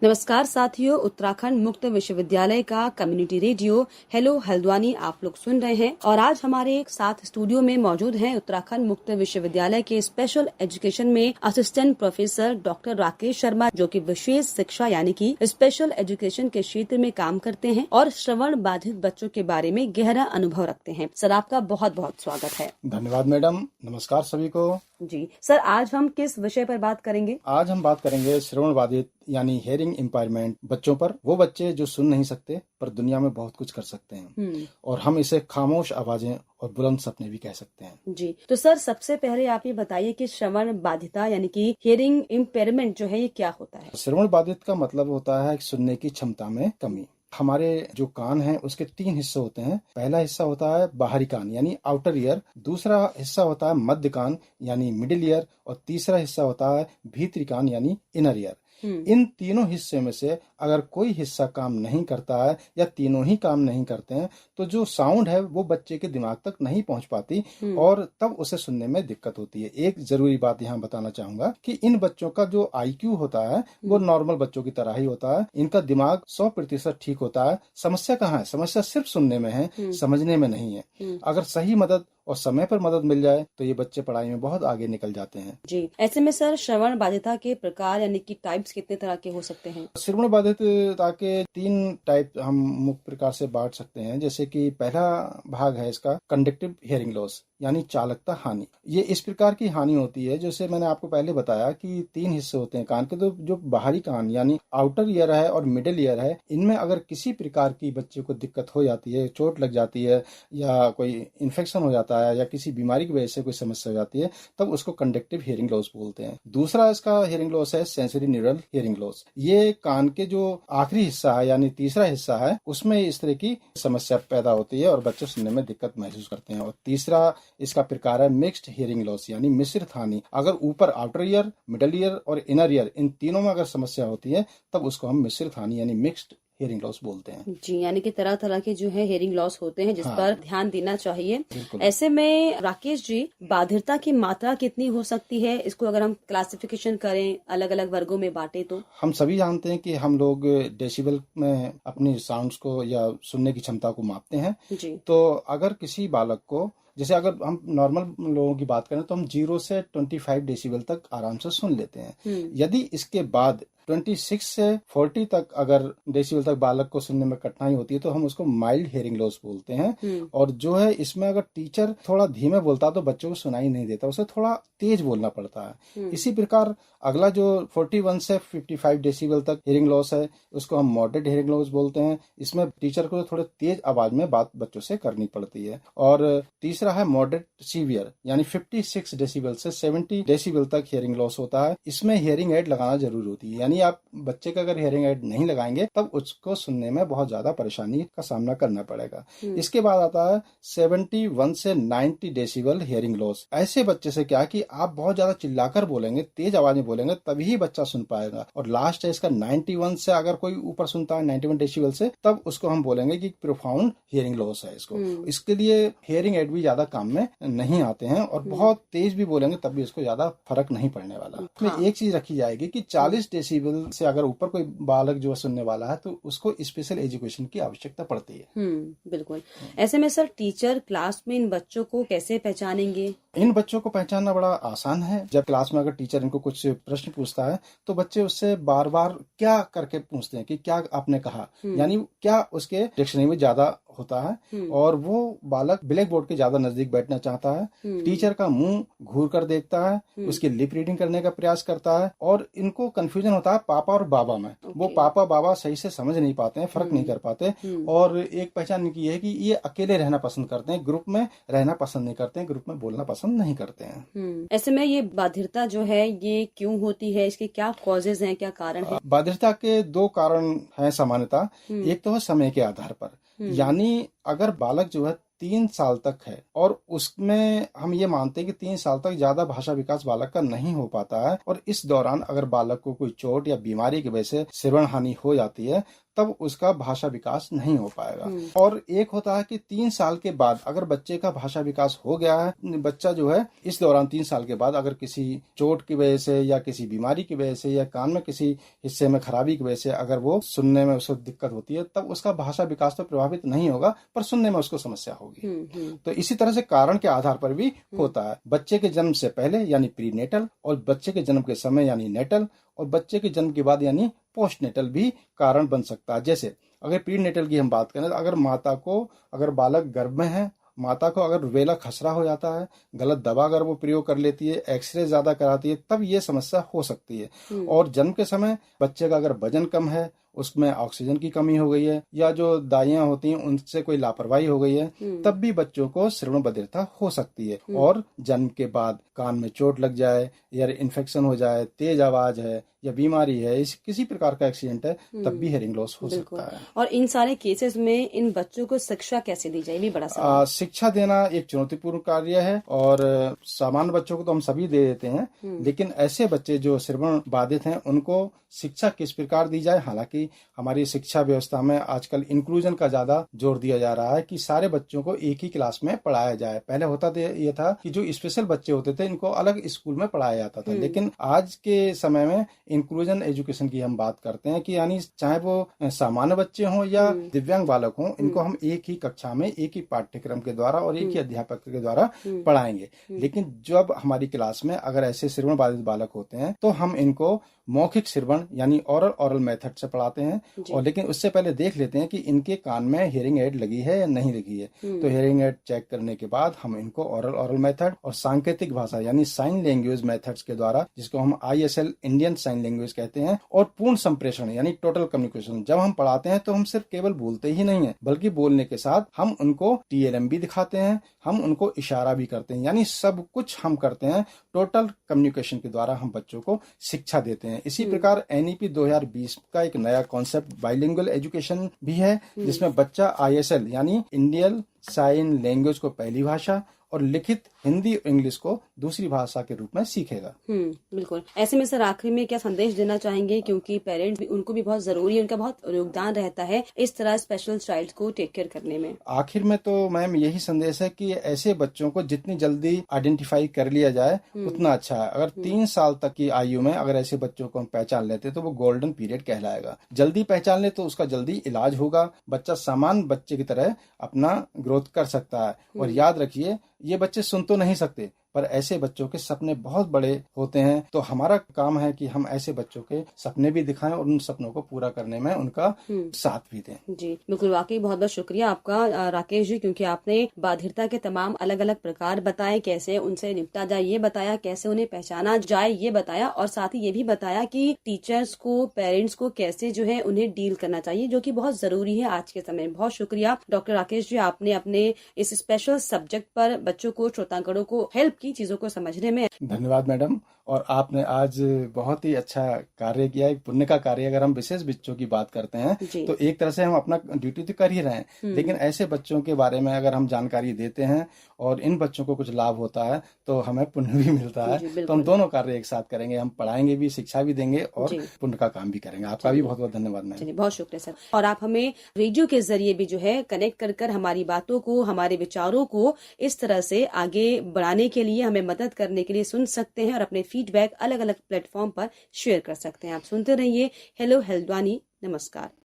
नमस्कार साथियों, उत्तराखंड मुक्त विश्वविद्यालय का कम्युनिटी रेडियो हेलो हल्द्वानी आप लोग सुन रहे हैं और आज हमारे साथ स्टूडियो में मौजूद हैं उत्तराखंड मुक्त विश्वविद्यालय के स्पेशल एजुकेशन में assistant professor doctor Rakesh Sharma, जो कि विशेष शिक्षा यानी कि स्पेशल एजुकेशन के क्षेत्र में काम करते हैं और श्रवण बाधित बच्चों के बारे में गहरा अनुभव रखते हैं। सर, आपका बहुत बहुत स्वागत है। धन्यवाद मैडम। नमस्कार सभी को। जी सर, आज हम किस विषय पर बात करेंगे? आज हम बात करेंगे श्रवण बाधित यानी हेयरिंग इम्पायरमेंट बच्चों पर। वो बच्चे जो सुन नहीं सकते पर दुनिया में बहुत कुछ कर सकते हैं और हम इसे खामोश आवाजें और बुलंद सपने भी कह सकते हैं। जी, तो सर सबसे पहले आप ये बताइए कि श्रवण बाधिता यानी कि हियरिंग इम्पेयरमेंट जो है ये क्या होता है? श्रवण बाधित का मतलब होता है सुनने की क्षमता में कमी। हमारे जो कान हैं उसके 3 हिस्से होते हैं। पहला हिस्सा होता है बाहरी कान यानी आउटर ईयर, दूसरा हिस्सा होता है मध्य कान यानी मिडिल ईयर और तीसरा हिस्सा होता है भीतरी कान यानी इनर ईयर। इन तीनों हिस्से में से अगर कोई हिस्सा काम नहीं करता है या तीनों ही काम नहीं करते हैं तो जो साउंड है वो बच्चे के दिमाग तक नहीं पहुंच पाती और तब उसे सुनने में दिक्कत होती है। एक जरूरी बात यहाँ बताना चाहूंगा कि इन बच्चों का जो IQ होता है वो नॉर्मल बच्चों की तरह ही होता है। इनका दिमाग 100% ठीक होता है। समस्या कहाँ है? समस्या सिर्फ सुनने में है, समझने में नहीं है। अगर सही मदद और समय पर मदद मिल जाए तो ये बच्चे पढ़ाई में बहुत आगे निकल जाते हैं। जी, ऐसे में सर श्रवण बाधिता के प्रकार यानी कि टाइप्स कितने तरह के हो सकते हैं? श्रवण बाधितता के 3 टाइप हम मुख्य प्रकार से बांट सकते हैं। जैसे कि पहला भाग है इसका कंडक्टिव हियरिंग लॉस यानी चालकता हानि। ये इस प्रकार की हानि होती है जैसे मैंने आपको पहले बताया कि 3 हिस्से होते हैं कान के। तो जो बाहरी कान यानी आउटर ईयर है और मिडिल ईयर है, इनमें अगर किसी प्रकार की बच्चे को दिक्कत हो जाती है, चोट लग जाती है या कोई इन्फेक्शन हो जाता है या किसी बीमारी की वजह से कोई समस्या हो जाती है, तब उसको कंडक्टिव हियरिंग लॉस बोलते हैं। दूसरा इसका हियरिंग लॉस है सेंसरी न्यूरल हियरिंग लॉस। ये कान के जो आखिरी हिस्सा है यानी तीसरा हिस्सा है उसमें इस तरह की समस्या पैदा होती है और बच्चे सुनने में दिक्कत महसूस करते हैं। और तीसरा इसका प्रकार है मिक्स्ड हियरिंग लॉस यानी मिश्रित हानि। अगर ऊपर आउटर ईयर, मिडिल ईयर और इनर ईयर इन तीनों में अगर समस्या होती है तब उसको हम मिश्रित हानि यानी मिक्स्ड हियरिंग लॉस बोलते हैं। जी, यानी कि तरह तरह के जो है हियरिंग लॉस होते हैं जिस पर ध्यान देना चाहिए। ऐसे में राकेश जी, बाधिरता की मात्रा कितनी हो सकती है? इसको अगर हम क्लासिफिकेशन करें, अलग अलग वर्गों में बांटे तो? हम सभी जानते हैं कि हम लोग डेसिबल में अपनी साउंड्स को या सुनने की क्षमता को मापते हैं। जी। तो अगर किसी बालक को, जैसे अगर हम नॉर्मल लोगों की बात करें तो हम 0 से 25 डेसिबल तक आराम से सुन लेते हैं। यदि इसके बाद 26 से 40 तक अगर डेसिबल तक बालक को सुनने में कठिनाई होती है तो हम उसको माइल्ड हियरिंग लॉस बोलते हैं। और जो है इसमें अगर टीचर थोड़ा धीमे बोलता है तो बच्चों को सुनाई नहीं देता, उसे थोड़ा तेज बोलना पड़ता है। इसी प्रकार अगला जो 41 से 55 डेसिबल तक हियरिंग लॉस है उसको हम मॉडरेट हियरिंग लॉस बोलते हैं। इसमें टीचर को थोड़े तेज आवाज में बात बच्चों से करनी पड़ती है। और तीसरा है मॉडरेट सीवियर यानी 56 डेसिबल से 70 डेसिबल तक हियरिंग लॉस होता है। इसमें हियरिंग एड लगाना जरूरी होती है, यानी आप बच्चे का अगर हियरिंग एड नहीं लगाएंगे तब उसको सुनने में बहुत ज्यादा परेशानी का सामना करना पड़ेगा। इसके बाद आता है 71 से 90 डेसिबल हियरिंग लॉस। ऐसे बच्चे से क्या कि आप बहुत ज्यादा चिल्लाकर बोलेंगे, तेज आवाज में बोलेंगे तभी बच्चा सुन पाएगा। और लास्ट है इसका 91 से, अगर कोई ऊपर सुनता है 91 डेसिबल से, तब उसको हम बोलेंगे कि प्रोफाउंड हियरिंग लॉस है इसको। इसके लिए हियरिंग एड भी ज्यादा काम में नहीं आते हैं और बहुत तेज भी बोलेंगे तब भी इसको ज्यादा फर्क नहीं पड़ने वाला। इसमें एक चीज रखी जाएगी कि 40 डेसिबल से अगर ऊपर कोई बालक जो सुनने वाला है तो उसको स्पेशल एजुकेशन की आवश्यकता पड़ती है। बिल्कुल। ऐसे में सर टीचर क्लास में इन बच्चों को कैसे पहचानेंगे? इन बच्चों को पहचानना बड़ा आसान है। जब क्लास में अगर टीचर इनको कुछ प्रश्न पूछता है तो बच्चे उससे बार बार क्या करके पूछते हैं कि क्या आपने कहा, यानी क्या उसके डिक्शनरी में ज्यादा होता है और वो बालक ब्लैक बोर्ड के ज्यादा नजदीक बैठना चाहता है। टीचर का मुंह घूर कर देखता है, उसकी लिप रीडिंग करने का प्रयास करता है और इनको कंफ्यूजन होता है पापा और बाबा में। वो पापा बाबा सही से समझ नहीं पाते हैं, फर्क नहीं कर पाते। और एक पहचान इनकी है कि ये अकेले रहना पसंद करते हैं, ग्रुप में रहना पसंद नहीं करते हैं, ग्रुप में बोलना पसंद नहीं करते हैं। ऐसे में ये बाधिरता जो है ये क्यों होती है? इसके क्या कॉजेज हैं, क्या कारण है? बाधिरता के 2 कारण हैं सामान्यतः। एक तो है समय के आधार पर, यानी अगर बालक जो है 3 साल तक है और उसमें हम ये मानते हैं कि 3 साल तक ज्यादा भाषा विकास बालक का नहीं हो पाता है और इस दौरान अगर बालक को कोई चोट या बीमारी की वजह से श्रवण हानि हो जाती है तब उसका भाषा विकास नहीं हो पाएगा। और एक होता है कि 3 साल के बाद अगर बच्चे का भाषा विकास हो गया है, बच्चा जो है इस दौरान 3 साल के बाद अगर किसी चोट की वजह से या किसी बीमारी की वजह से या कान में किसी हिस्से में खराबी की वजह से अगर वो सुनने में उसको दिक्कत होती है, तब उसका भाषा विकास तो प्रभावित नहीं होगा, पर सुनने में उसको समस्या होगी। तो इसी तरह से कारण के आधार पर भी होता है। बच्चे के जन्म से पहले यानी प्रीनेटल, और बच्चे के जन्म के समय यानी नेटल, और बच्चे के जन्म के बाद यानी पोस्टनेटल भी कारण बन सकता है। जैसे अगर प्रीनेटल की हम बात करें तो अगर माता को, अगर बालक गर्भ में है, माता को अगर रुबेला खसरा हो जाता है, गलत दवा अगर वो प्रयोग कर लेती है, एक्सरे ज्यादा कराती है, तब ये समस्या हो सकती है। और जन्म के समय बच्चे का अगर वजन कम है, उसमें ऑक्सीजन की कमी हो गई है, या जो दाइयां होती हैं उनसे कोई लापरवाही हो गई है, तब भी बच्चों को श्रवण बधिरता हो सकती है। और जन्म के बाद कान में चोट लग जाए, या इन्फेक्शन हो जाए, तेज आवाज है, या बीमारी है, इस किसी प्रकार का एक्सीडेंट है, तब भी हेयरिंग लॉस हो सकता है। और इन सारे केसेस में इन बच्चों को शिक्षा कैसे दी जाए, भी बड़ा सवाल। शिक्षा देना एक चुनौतीपूर्ण कार्य है, और सामान्य बच्चों को तो हम सभी दे देते हैं, लेकिन ऐसे बच्चे जो श्रवण बाधित हैं उनको शिक्षा किस प्रकार दी जाए। हालांकि हमारी शिक्षा व्यवस्था में आजकल इंक्लूजन का ज्यादा जोर दिया जा रहा है कि सारे बच्चों को एक ही क्लास में पढ़ाया जाए। पहले होता ये था कि जो स्पेशल बच्चे होते थे इनको अलग स्कूल में पढ़ाया जाता था, लेकिन आज के समय में इंक्लूजन एजुकेशन की हम बात करते हैं कि यानी चाहे वो सामान्य बच्चे हों या दिव्यांग बालक हों, इनको हम एक ही कक्षा में एक ही पाठ्यक्रम के द्वारा और एक ही अध्यापक के द्वारा पढ़ाएंगे। लेकिन जब हमारी क्लास में अगर ऐसे श्रवण बाधित बालक होते हैं तो हम इनको मौखिक श्रवण यानी ओरल मेथड से पढ़ाते हैं, और लेकिन उससे पहले देख लेते हैं कि इनके कान में हियरिंग एड लगी है या नहीं लगी है। तो हियरिंग एड चेक करने के बाद हम इनको ओरल मेथड और सांकेतिक भाषा यानी साइन लैंग्वेज मेथड्स के द्वारा, जिसको हम ISL इंडियन साइन लैंग्वेज कहते हैं, और पूर्ण संप्रेषण यानी टोटल कम्युनिकेशन, जब हम पढ़ाते हैं तो हम सिर्फ केवल बोलते ही नहीं है, बल्कि बोलने के साथ हम उनको TLM भी दिखाते हैं, हम उनको इशारा भी करते हैं, यानी सब कुछ हम करते हैं। टोटल कम्युनिकेशन के द्वारा हम बच्चों को शिक्षा देते हैं। इसी प्रकार NEP 2020 का एक नया कॉन्सेप्ट बाइलिंगुअल एजुकेशन भी है, जिसमें बच्चा ISL यानी इंडियन साइन लैंग्वेज को पहली भाषा और लिखित हिंदी और इंग्लिश को दूसरी भाषा के रूप में सीखेगा। बिल्कुल। ऐसे में सर आखिरी में क्या संदेश देना चाहेंगे, क्योंकि पेरेंट्स भी, उनको भी बहुत जरूरी है, उनका बहुत योगदान रहता है इस तरह स्पेशल चाइल्ड को टेक केयर करने में। आखिर में तो मैम यही संदेश है कि ऐसे बच्चों को जितनी जल्दी आइडेंटिफाई कर लिया जाए उतना अच्छा है। अगर 3 साल तक की आयु में अगर ऐसे बच्चों को हम पहचान लेते तो वो गोल्डन पीरियड कहलाएगा। जल्दी पहचान ले तो उसका जल्दी इलाज होगा, बच्चा सामान्य बच्चे की तरह अपना ग्रोथ कर सकता है। और याद रखिए, ये बच्चे सुन तो नहीं सकते, पर ऐसे बच्चों के सपने बहुत बड़े होते हैं। तो हमारा काम है कि हम ऐसे बच्चों के सपने भी दिखाएं और उन सपनों को पूरा करने में उनका साथ भी दें। जी बिल्कुल, वाकई बहुत बहुत शुक्रिया आपका राकेश जी, क्योंकि आपने बाधिरता के तमाम अलग अलग प्रकार बताए, कैसे उनसे निपटा जाए ये बताया, कैसे उन्हें पहचाना जाए ये बताया, और साथ ही ये भी बताया कि टीचर्स को, पेरेंट्स को कैसे जो है उन्हें डील करना चाहिए, जो कि बहुत जरूरी है आज के समय में। बहुत शुक्रिया डॉक्टर राकेश जी, आपने अपने इस स्पेशल सब्जेक्ट पर बच्चों को, श्रोतागणों को हेल्प की चीजों को समझने में। धन्यवाद मैडम। और आपने आज बहुत ही अच्छा कार्य किया, एक पुण्य का कार्य। अगर हम विशेष बच्चों की बात करते हैं तो एक तरह से हम अपना ड्यूटी तो कर ही रहे हैं, लेकिन ऐसे बच्चों के बारे में अगर हम जानकारी देते हैं और इन बच्चों को कुछ लाभ होता है तो हमें पुण्य भी मिलता है। तो हम दोनों कार्य एक साथ करेंगे, हम पढ़ाएंगे भी, शिक्षा भी देंगे और पुण्य का काम भी करेंगे। आपका भी बहुत बहुत धन्यवाद मैम। बहुत शुक्रिया सर। और आप हमें रेडियो के जरिए भी जो है कनेक्ट कर हमारी बातों को, हमारे विचारों को इस तरह से आगे बढ़ाने के लिए, हमें मदद करने के लिए सुन सकते हैं और अपने फीडबैक अलग अलग प्लेटफॉर्म पर शेयर कर सकते हैं। आप सुनते रहिए हेलो हल्द्वानी। नमस्कार।